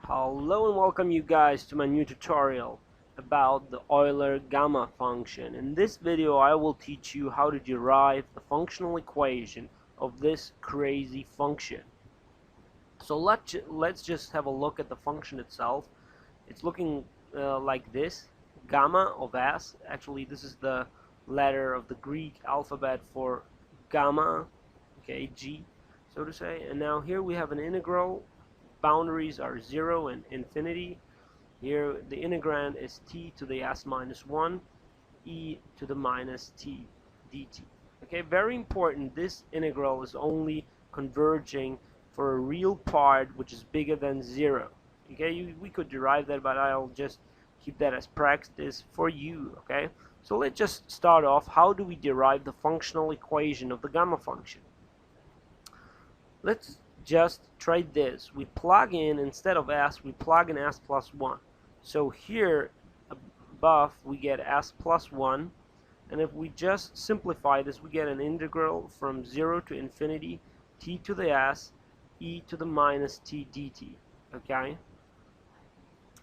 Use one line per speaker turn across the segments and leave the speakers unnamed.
Hello and welcome you guys to my new tutorial about the Euler gamma function. In this video I will teach you how to derive the functional equation of this crazy function. So let's just have a look at the function itself. It's looking like this: gamma of s. Actually, this is the letter of the Greek alphabet for gamma, okay, G, so to say. And now here we have an integral. Boundaries are 0 and infinity. Here the integrand is t to the s minus 1 e to the minus t dt. Okay, very important, this integral is only converging for a real part which is bigger than 0. Okay, we could derive that, but I'll just keep that as practice for you. Okay, so let's just start off. How do we derive the functional equation of the gamma function? Let's just try this. We plug in, instead of s, we plug in s plus 1. So here above we get s plus 1, and if we just simplify this, we get an integral from 0 to infinity t to the s e to the minus t dt. Okay,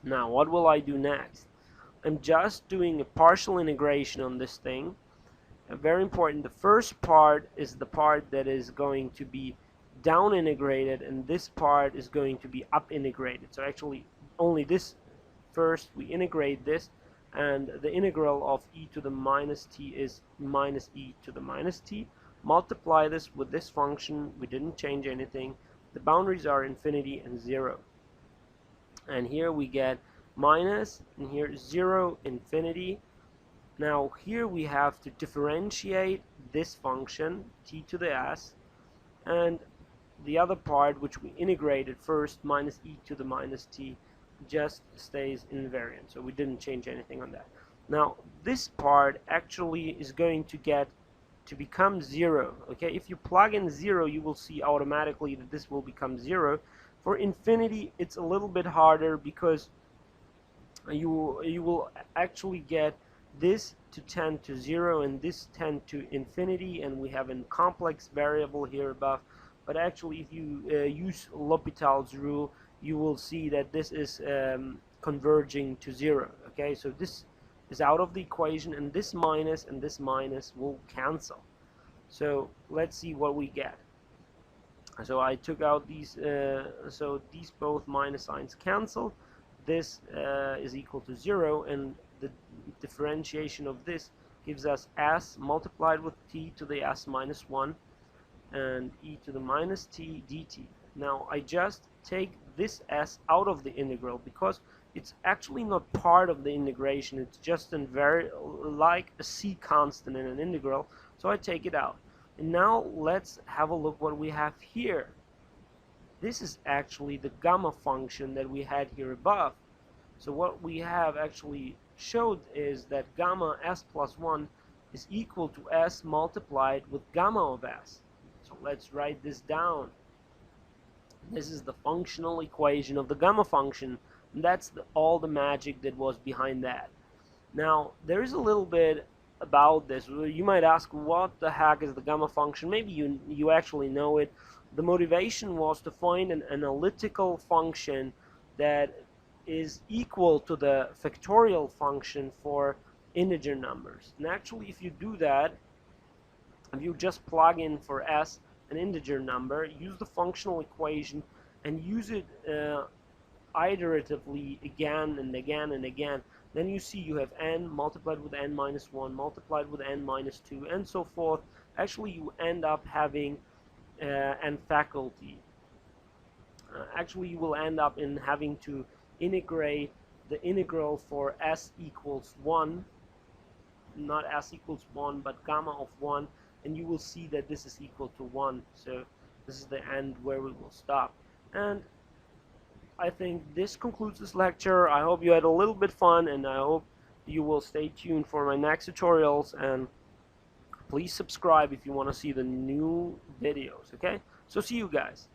now what will I do next? I'm just doing a partial integration on this thing. Very important, the first part is the part that is going to be down integrated, and this part is going to be up integrated. So actually only this first, we integrate this, and the integral of e to the minus t is minus e to the minus t. Multiply this with this function. We didn't change anything. The boundaries are infinity and 0, and here we get minus, and here 0, infinity. Now here we have to differentiate this function t to the s, and the other part which we integrated first, minus e to the minus t, just stays invariant, so we didn't change anything on that. Now this part actually is going to get to become 0. Okay, if you plug in 0, you will see automatically that this will become 0. For infinity it's a little bit harder, because you will actually get this to tend to 0 and this tend to infinity, and we have a complex variable here above. But actually, if you use L'Hopital's rule, you will see that this is converging to 0. Okay, so this is out of the equation, and this minus will cancel. So let's see what we get. So I took out these, so these both minus signs cancel. This is equal to 0, and the differentiation of this gives us s multiplied with t to the s minus 1 and e to the minus t dt. Now I just take this s out of the integral, because it's actually not part of the integration. It's just like a c constant in an integral, so I take it out. And now let's have a look what we have here. This is actually the gamma function that we had here above. So what we have actually showed is that gamma s plus 1 is equal to s multiplied with gamma of s. So let's write this down. This is the functional equation of the gamma function, and that's all the magic that was behind that. Now there is a little bit about this. You might ask, what the heck is the gamma function? Maybe you actually know it. The motivation was to find an analytical function that is equal to the factorial function for integer numbers. And actually, if you do that, if you just plug in for s an integer number, use the functional equation, and use it iteratively again and again and again, then you see you have n multiplied with n minus 1 multiplied with n minus 2 and so forth. Actually, you end up having n faculty. Actually, you will end up in having to integrate the integral for s equals 1, not s equals 1, but gamma of 1, and you will see that this is equal to 1. So this is the end where we will stop. And I think this concludes this lecture. I hope you had a little bit fun, and I hope you will stay tuned for my next tutorials, and please subscribe if you want to see the new videos. Okay, so see you guys.